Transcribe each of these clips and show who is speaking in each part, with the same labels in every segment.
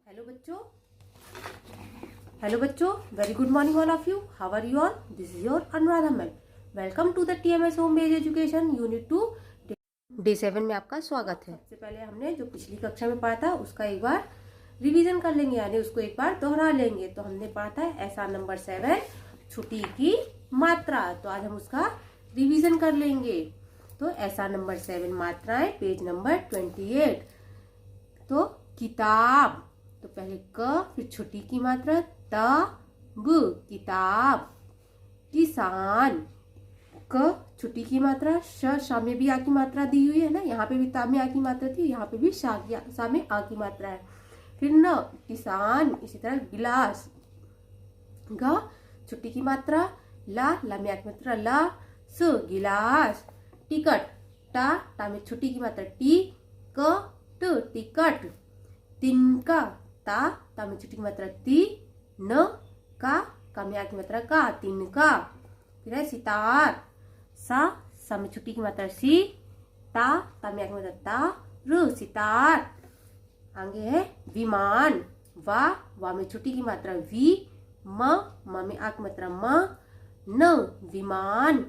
Speaker 1: Hello बच्चों, very good morning all of you. How are you all? This is your Anuradha ma'am. Welcome to the TMS home based education unit 2 day 7 में आपका स्वागत है। सबसे पहले हमने जो पिछली कक्षा में पढ़ा था उसका एक बार रिवीजन कर लेंगे, यानी उसको एक बार दोहरा लेंगे। तो हमने पढ़ा था ऐसा नंबर 7 छुट्टी की मात्रा, तो आज हम उसका रिवीजन कर लेंगे। तो ऐसा नंबर 7 मात्राएं, पेज नंबर 28। तो किताब, तो पहले क, फिर छोटी की मात्रा त, ब, किताब। किसान, क छोटी की मात्रा, श में भी आ की मात्रा दी हुई है ना, यहाँ पे भी ता में आ की मात्रा थी, यहाँ पे भी सा में आ की मात्रा है। फिर न किसान, इसी तरह गिलास। ग छोटी की मात्रा, ला में आ की मात्रा ला, स गिलास। टिकट, टा में छोटी की मात्रा टी, क ट टिकट। तिनका, ता में छोटी की मात्रा ती, न का में आ की मात्रा का, तिनका। फिर है सितार, सा में छोटी की मात्रा सी, ता में आ की मात्रा ता, र सितार। आगे है विमान, वा में छोटी की मात्रा वी, म में आ की मात्रा म, न विमान।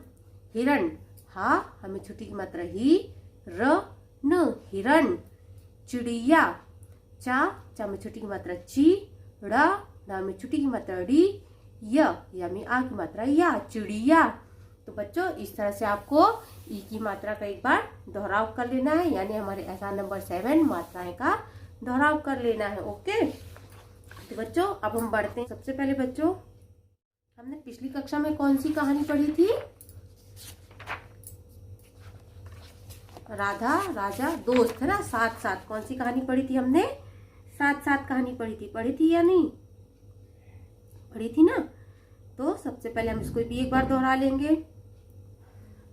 Speaker 1: हिरण, हमें छोटी की मात्रा ही, र न हिरण। चिड़िया, चा में छोटी की मात्रा ची, ड़ा में छोटी की मात्रा डी, या में आ की मात्रा या, चिड़िया। तो बच्चों इस तरह से आपको ई की मात्रा का एक बार दोहराव कर लेना है, यानी हमारे ऐसा नंबर 7 मात्राएं का दोहराव कर लेना है। ओके, तो बच्चों अब हम बढ़ते हैं। सबसे पहले बच्चों हमने पिछली कक्षा में कौन सी कहानी पढ़ी थी? राधा राजा दोस्त, है ना, साथ साथ। कौन सी कहानी पढ़ी थी हमने? साथ साथ कहानी पढ़ी थी या नहीं पढ़ी थी ना? तो सबसे पहले हम इसको भी एक बार दोहरा लेंगे।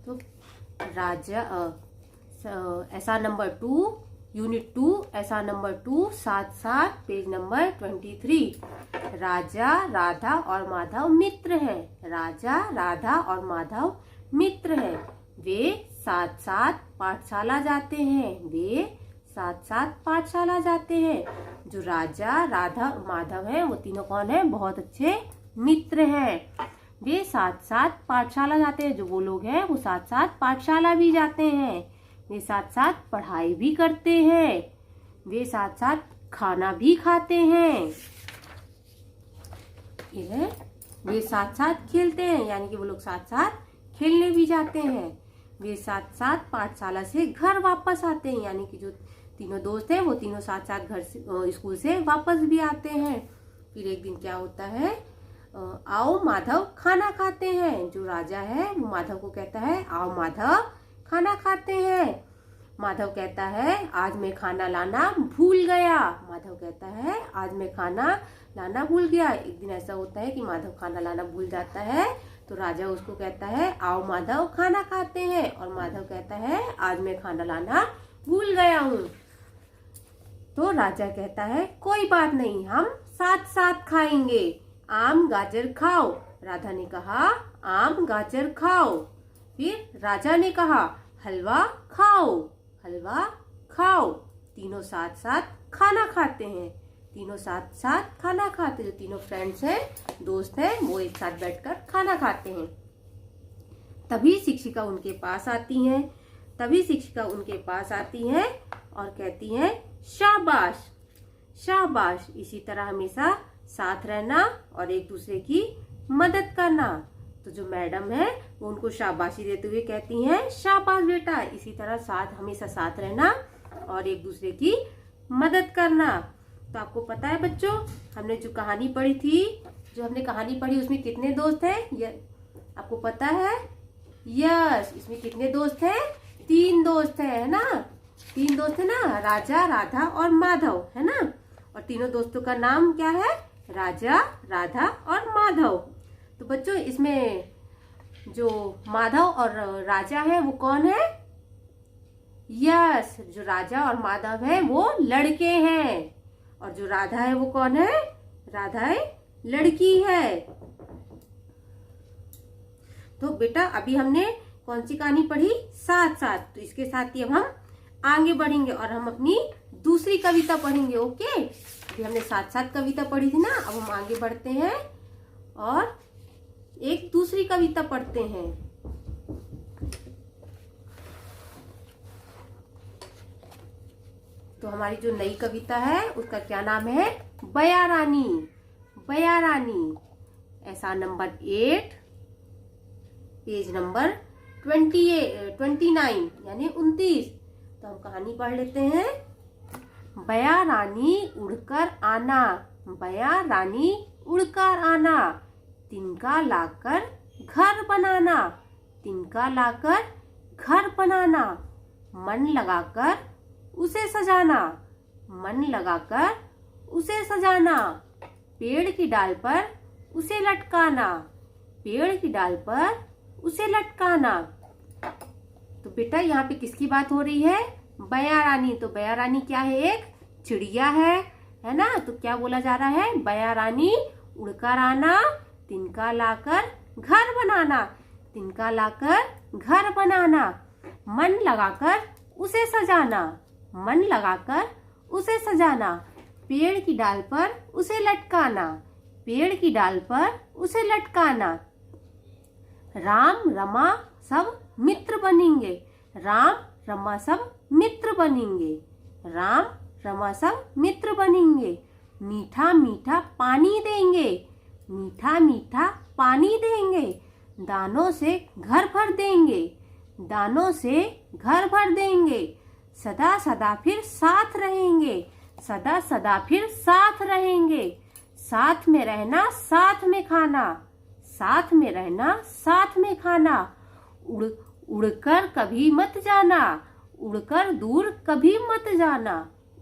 Speaker 1: तो राजा ऐसा नंबर 2 यूनिट 2 ऐसा नंबर 2 साथ साथ, पेज नंबर 23। राजा, राधा और माधव मित्र हैं। राजा, राधा और माधव मित्र हैं। वे साथ साथ पाठशाला जाते हैं। वे साथ साथ पाठशाला जाते हैं। जो राजा, राधा और माधव हैं वो तीनों कौन है? बहुत अच्छे मित्र हैं। वे साथ साथ पाठशाला जाते हैं। जो वो लोग हैं वो साथ साथ पाठशाला भी जाते हैं। वे साथ साथ पढ़ाई भी करते हैं। वे साथ साथ खाना भी खाते हैं। ये है वे साथ साथ खेलते हैं, यानी कि वो लोग साथ साथ खेलने भी जाते हैं। वे साथ साथ पाठशाला से घर वापस आते हैं, यानी कि जो तीनों दोस्त हैं वो तीनों साथ साथ घर से स्कूल से वापस भी आते हैं। फिर एक दिन क्या होता है? आओ माधव खाना खाते हैं। जो राजा है वो माधव को कहता है आओ माधव खाना खाते हैं। माधव कहता है आज मैं खाना लाना भूल गया। माधव कहता है आज मैं खाना लाना भूल गया। एक दिन ऐसा होता है कि माधव खाना लाना भूल जाता है, तो राजा उसको कहता है आओ माधव खाना खाते हैं, और माधव कहता है आज मैं खाना लाना भूल गया हूँ। तो राजा कहता है कोई बात नहीं, हम साथ साथ खाएंगे। आम गाजर खाओ। राधा ने कहा आम गाजर खाओ। फिर राजा ने कहा हलवा खाओ, हलवा खाओ। तीनों साथ साथ खाना खाते हैं। तीनों साथ साथ खाना खाते हैं। जो तीनों फ्रेंड्स हैं, दोस्त हैं, वो एक साथ बैठकर खाना खाते हैं। तभी शिक्षिका उनके पास आती हैं। और कहती हैं शाबाश, शाबाश। इसी तरह हमेशा साथ रहना और एक दूसरे की मदद करना। तो जो मैडम है वो उनको शाबाशी देते हुए कहती हैं शाबाश बेटा। इसी तरह हमेशा साथ रहना और एक दूसरे की मदद करना। तो आपको पता है बच्चों, हमने जो कहानी पढ़ी उसमें कितने दोस्त हैं? आपको पता है? यस, इसमें कितने दोस्त हैं? 3 दोस्त हैं, है ना? 3 दोस्त है ना, राजा, राधा और माधव, है ना? और तीनों दोस्तों का नाम क्या है? राजा, राधा और माधव। तो बच्चों इसमें जो माधव और राजा है वो कौन है? यस, जो राजा और माधव है वो लड़के हैं, और जो राधा है वो कौन है? राधा लड़की है। तो बेटा अभी हमने कौन सी कहानी पढ़ी? साथ साथ। तो इसके साथ ही अब हम आगे बढ़ेंगे और हम अपनी दूसरी कविता पढ़ेंगे। ओके, अभी हमने साथ साथ कविता पढ़ी थी ना, अब हम आगे बढ़ते हैं और एक दूसरी कविता पढ़ते हैं। तो हमारी जो नई कविता है उसका क्या नाम है? बया रानी। बया रानी, ऐसा नंबर 8, पेज नंबर 29 यानी 29। तो हम कहानी पढ़ लेते हैं। बया रानी उड़कर आना, बया रानी उड़कर आना, तिनका लाकर घर बनाना, तिनका लाकर घर बनाना, मन लगाकर उसे सजाना, मन लगाकर उसे सजाना, पेड़ की डाल पर उसे लटकाना, पेड़ की डाल पर उसे लटकाना। तो बेटा यहाँ पे किसकी बात हो रही है? बया रानी। तो बया रानी क्या है? एक चिड़िया है ना। तो क्या बोला जा रहा है? बया रानी उड़कर आना, तिनका लाकर घर बनाना, तिनका लाकर घर बनाना, मन लगाकर उसे सजाना, मन लगाकर उसे सजाना, पेड़ की डाल पर उसे लटकाना, पेड़ की डाल पर उसे लटकाना। राम रमा सब मित्र बनेंगे, राम रमा सब मित्र बनेंगे, राम रमा सब मित्र बनेंगे, मीठा मीठा पानी देंगे, मीठा मीठा पानी देंगे, दानों से घर भर देंगे, दानों से घर भर देंगे, सदा सदा फिर साथ रहेंगे, सदा सदा फिर साथ रहेंगे, साथ में रहना साथ में खाना, साथ में रहना साथ में खाना, उड़कर कभी मत जाना, उड़कर दूर कभी मत जाना,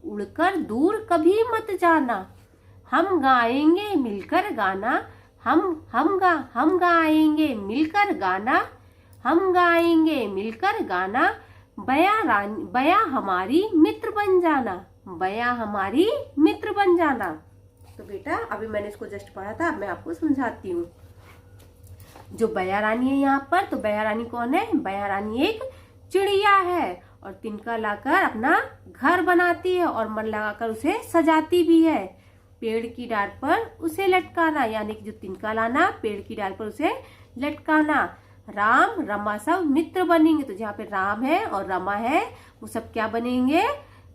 Speaker 1: उड़कर दूर कभी मत जाना, हम गाएंगे मिलकर गाना, हम गाएंगे मिलकर गाना, हम गाएंगे मिलकर गाना, बया हमारी मित्र बन जाना, बया हमारी मित्र बन जाना। तो बेटा अभी मैंने इसको जस्ट पढ़ा था, अब मैं आपको समझाती हूँ। जो बया रानी है यहाँ पर, तो बया रानी कौन है? बया रानी एक चिड़िया है और तिनका लाकर अपना घर बनाती है और मन लगाकर उसे सजाती भी है। पेड़ की डाल पर उसे लटकाना, यानी कि जो तिनका लाना, पेड़ की डाल पर उसे लटकाना। राम रमा सब मित्र बनेंगे, तो जहाँ पे राम है और रमा है वो सब क्या बनेंगे?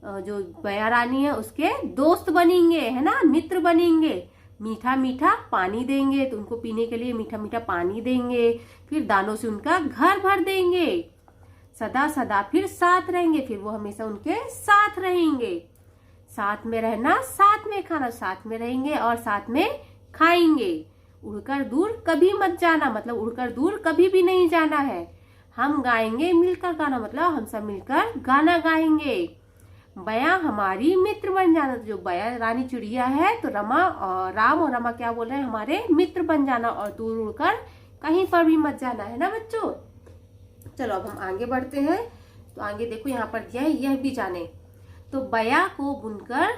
Speaker 1: जो बया रानी है उसके दोस्त बनेंगे, है ना, मित्र बनेंगे। मीठा मीठा पानी देंगे, तो उनको पीने के लिए मीठा मीठा पानी देंगे, फिर दानों से उनका घर भर देंगे, सदा सदा फिर साथ रहेंगे, फिर वो हमेशा उनके साथ रहेंगे, साथ में रहना साथ में खाना, साथ में रहेंगे और साथ में खाएंगे, उड़कर दूर कभी मत जाना, मतलब उड़कर दूर कभी भी नहीं जाना है। हम गाएंगे मिलकर गाना, मतलब हम सब मिलकर गाना गाएंगे। बया हमारी मित्र बन जाना, तो जो बया रानी चिड़िया है तो रमा और राम और रमा क्या बोल रहे हैं? हमारे मित्र बन जाना और दूर उड़कर कहीं पर भी मत जाना, है ना बच्चों। चलो अब हम आगे बढ़ते हैं। तो आगे देखो यहाँ पर दिया है, यह भी जाने। तो बया को बुनकर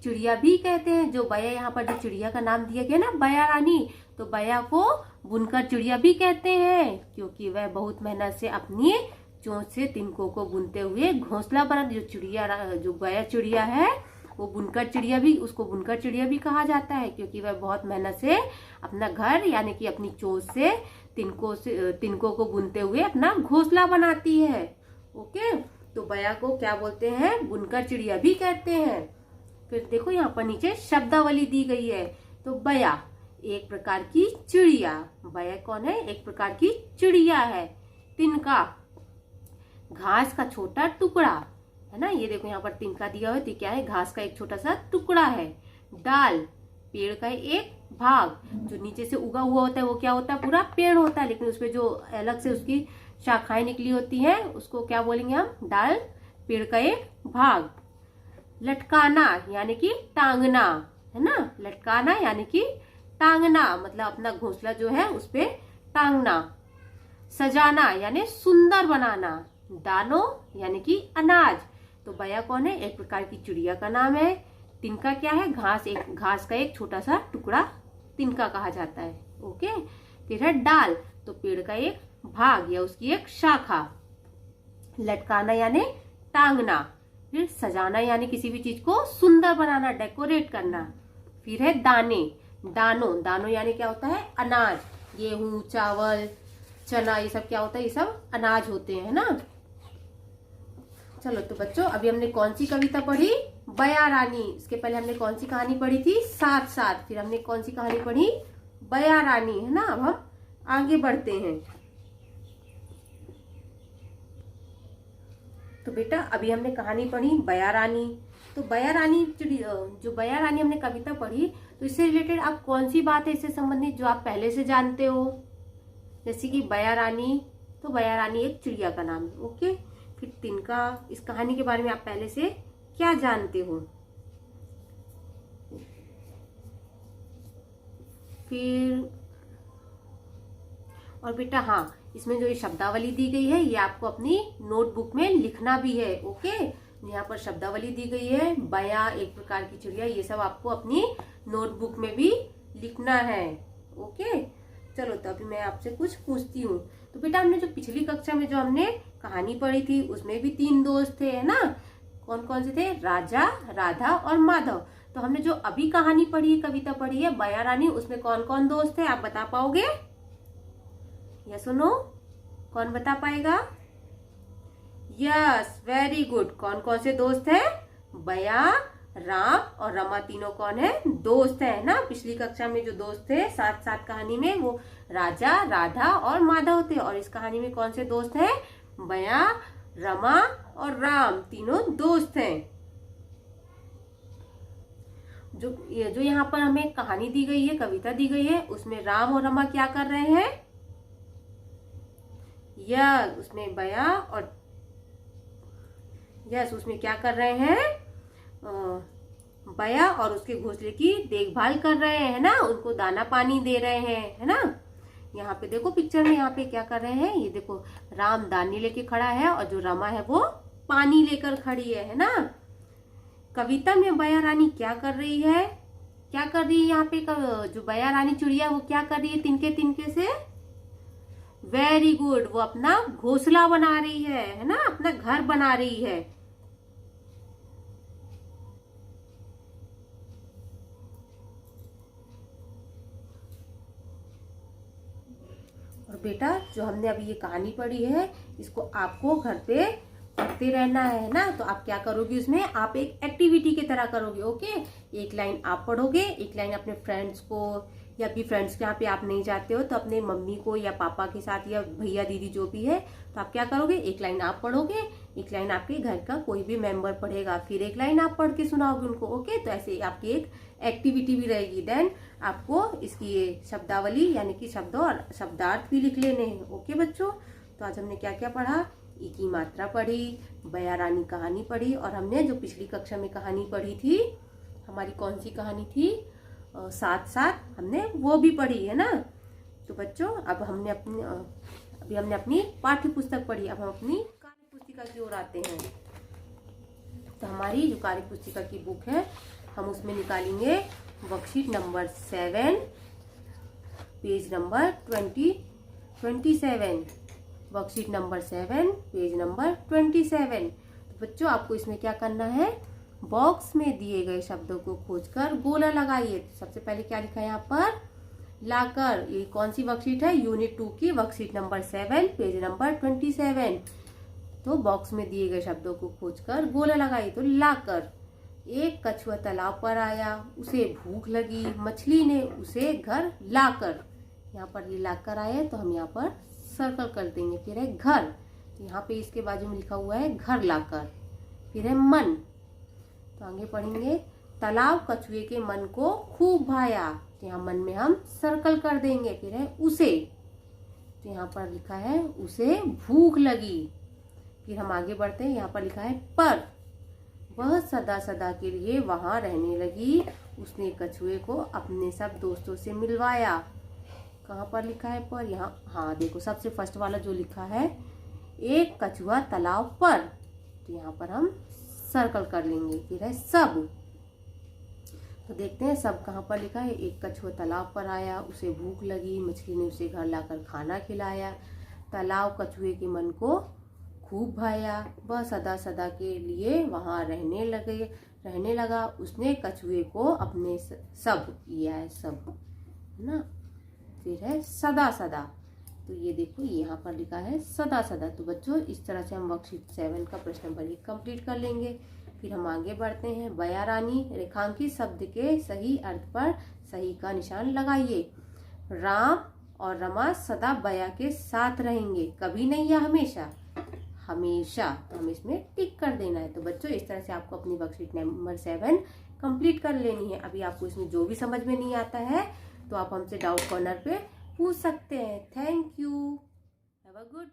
Speaker 1: चिड़िया भी कहते हैं। जो बया यहाँ पर जो चिड़िया का नाम दिया गया ना, बया रानी, तो बया को बुनकर चिड़िया भी कहते हैं, क्योंकि वह बहुत मेहनत से अपनी चोंच से तिनकों को बुनते हुए घोंसला बना। जो चिड़िया, जो बया चिड़िया है वो बुनकर चिड़िया भी, उसको बुनकर चिड़िया भी कहा जाता है, क्योंकि वह बहुत मेहनत से अपना घर यानी कि अपनी चोंच से तिनकों को बुनते हुए अपना घोंसला बनाती है। ओके, तो बया को क्या बोलते हैं? बुनकर चिड़िया भी कहते हैं। फिर देखो यहाँ पर नीचे शब्दावली दी गई है। तो बया एक प्रकार की चिड़िया, बया कौन है? एक प्रकार की चिड़िया है। तिनका घास का छोटा टुकड़ा, है ना, ये देखो यहाँ पर तिनका दिया हुआ है, तो क्या है? घास का एक छोटा सा टुकड़ा है। डाल पेड़ का एक भाग, जो नीचे से उगा हुआ होता है वो क्या होता है? पूरा पेड़ होता है, लेकिन उसपे जो अलग से उसकी शाखाएं निकली होती हैं उसको क्या बोलेंगे हम? डाल पेड़ का एक भाग। लटकाना यानी कि टांगना, है ना, लटकाना यानी कि टांगना, मतलब अपना घोंसला जो है उस पे टांगना। सजाना यानी सुंदर बनाना। दानो यानी कि अनाज। तो बया कौन है? एक प्रकार की चिड़िया का नाम है। तिनका क्या है? घास का एक छोटा सा टुकड़ा तिनका कहा जाता है। ओके, फिर है डाल, तो पेड़ का एक भाग या उसकी एक शाखा। लटकाना यानी टांगना। फिर सजाना यानी किसी भी चीज को सुंदर बनाना, डेकोरेट करना। फिर है दाने, दानों, दानों यानी क्या होता है, अनाज। गेहूं, चावल, चना, ये सब क्या होता है, ये सब अनाज होते हैं ना। चलो तो बच्चों, अभी हमने कौन सी कविता पढ़ी, बया रानी। इसके पहले हमने कौन सी कहानी पढ़ी थी, साथ साथ। फिर हमने कौन सी कहानी पढ़ी, बया रानी, है ना। अब हम आगे बढ़ते हैं। तो बेटा अभी हमने कहानी पढ़ी बया रानी। तो बया रानी, जो बया रानी हमने कविता पढ़ी, तो इससे रिलेटेड आप कौन सी बात है इससे संबंधित जो आप पहले से जानते हो। जैसे कि बया रानी, तो बया रानी एक चिड़िया का नाम है। ओके। फिर तिनका, इस कहानी के बारे में आप पहले से क्या जानते हो। फिर और बेटा हाँ, इसमें जो ये शब्दावली दी गई है ये आपको अपनी नोटबुक में लिखना भी है। ओके। यहाँ पर शब्दावली दी गई है, बया एक प्रकार की चिड़िया, ये सब आपको अपनी नोटबुक में भी लिखना है। ओके। चलो तो अभी मैं आपसे कुछ पूछती हूँ। तो बेटा हमने जो पिछली कक्षा में जो हमने कहानी पढ़ी थी उसमें भी 3 दोस्त थे, है ना। कौन कौन से थे, राजा, राधा और माधव। तो हमने जो अभी कहानी पढ़ी, कविता पढ़ी है बया रानी, उसमें कौन कौन दोस्त थे आप बता पाओगे, यस सुनो, कौन बता पाएगा। Yes, very good. कौन कौन से दोस्त हैं, बया, राम और रमा, तीनों कौन है, दोस्त है ना। पिछली कक्षा में जो दोस्त थे साथ साथ कहानी में, वो राजा, राधा और माधव थे। और इस कहानी में कौन से दोस्त हैं, बया, रमा और राम, तीनों दोस्त हैं। जो यहाँ पर हमें कहानी दी गई है, कविता दी गई है, उसमें राम और रमा क्या कर रहे हैं, यस उसमें बया और यस उसमें क्या कर रहे हैं, बया और उसके घोंसले की देखभाल कर रहे हैं ना, उनको दाना पानी दे रहे हैं, है ना। यहाँ पे देखो पिक्चर में, यहाँ पे क्या कर रहे हैं, ये देखो राम दाने लेके खड़ा है और जो रमा है वो पानी लेकर खड़ी है ना। कविता में बया रानी क्या कर रही है, क्या कर रही है यहाँ पे, जो बया रानी चिड़िया वो क्या कर रही है, तिनके तिनके से, वेरी गुड, वो अपना घोंसला बना रही है ना, अपना घर बना रही है। और बेटा जो हमने अभी ये कहानी पढ़ी है, इसको आपको घर पे पढ़ते रहना है ना। तो आप क्या करोगे, उसमें आप एक एक्टिविटी की तरह करोगे। ओके। एक लाइन आप पढ़ोगे, एक लाइन अपने फ्रेंड्स को, या भी फ्रेंड्स के यहाँ पे आप नहीं जाते हो तो अपने मम्मी को या पापा के साथ या भैया दीदी जो भी है, तो आप क्या करोगे, एक लाइन आप पढ़ोगे, एक लाइन आपके घर का कोई भी मेंबर पढ़ेगा, फिर एक लाइन आप पढ़ के सुनाओगे उनको। ओके। तो ऐसे आपकी एक एक्टिविटी भी रहेगी। देन आपको इसकी ये शब्दावली यानी कि शब्दों और शब्दार्थ भी लिख लेने हैं। ओके बच्चों। तो आज हमने क्या क्या पढ़ा, ई की मात्रा पढ़ी, बया रानी कहानी पढ़ी, और हमने जो पिछली कक्षा में कहानी पढ़ी थी, हमारी कौन सी कहानी थी, साथ साथ हमने वो भी पढ़ी है ना। तो बच्चों अब हमने अभी हमने अपनी पाठ्य पुस्तक पढ़ी, अब हम अपनी कार्य पुस्तिका की ओर आते हैं। तो हमारी जो कार्य पुस्तिका की बुक है, हम उसमें निकालेंगे worksheet number 7, page number 27। Worksheet number 7, page number 27। तो बच्चों आपको इसमें क्या करना है, बॉक्स में दिए गए शब्दों को खोजकर गोला लगाइए। तो सबसे पहले क्या लिखा है यहाँ पर, लाकर। ये कौन सी वर्कशीट है, यूनिट 2 की वर्कशीट नंबर 7, पेज नंबर 27। तो बॉक्स में दिए गए शब्दों को खोजकर गोला लगाइए। तो लाकर, एक कछुआ तालाब पर आया, उसे भूख लगी, मछली ने उसे घर लाकर। यहाँ पर ये लाकर आए तो हम यहाँ पर सर्कल कर देंगे। फिर है घर, तो यहाँ पे इसके बाजू में लिखा हुआ है घर लाकर। फिर है मन, तो आगे पढ़ेंगे, तालाब कछुए के मन को खूब भाया, तो यहाँ मन में हम सर्कल कर देंगे। फिर है उसे, तो यहाँ पर लिखा है उसे भूख लगी। फिर हम आगे बढ़ते हैं, यहाँ पर लिखा है पर, वह सदा सदा के लिए वहां रहने लगी, उसने कछुए को अपने सब दोस्तों से मिलवाया। कहाँ पर लिखा है पर, यहाँ, हाँ देखो सबसे फर्स्ट वाला जो लिखा है, एक कछुआ तालाब पर, तो यहाँ पर हम सर्कल कर लेंगे। फिर है सब, तो देखते हैं सब कहाँ पर लिखा है, एक कछुआ तालाब पर आया, उसे भूख लगी, मछली ने उसे घर लाकर खाना खिलाया, तालाब कछुए के मन को खूब भाया, वह सदा सदा के लिए वहाँ रहने लगा। उसने कछुए को अपने सब, ये है सब, है ना। फिर है सदा सदा, तो ये देखो यहाँ पर लिखा है सदा सदा। तो बच्चों इस तरह से हम वर्कशीट 7 का प्रश्न नंबर 1 कंप्लीट कर लेंगे। फिर हम आगे बढ़ते हैं। बया रानी, रेखांकित शब्द के सही अर्थ पर सही का निशान लगाइए। राम और रमा सदा बया के साथ रहेंगे, कभी नहीं या हमेशा? हमेशा, तो हमें इसमें टिक कर देना है। तो बच्चों इस तरह से आपको अपनी वर्कशीट नंबर 7 कंप्लीट कर लेनी है। अभी आपको इसमें जो भी समझ में नहीं आता है तो आप हमसे डाउट कॉर्नर पे पूछ सकते हैं। Thank you, have a good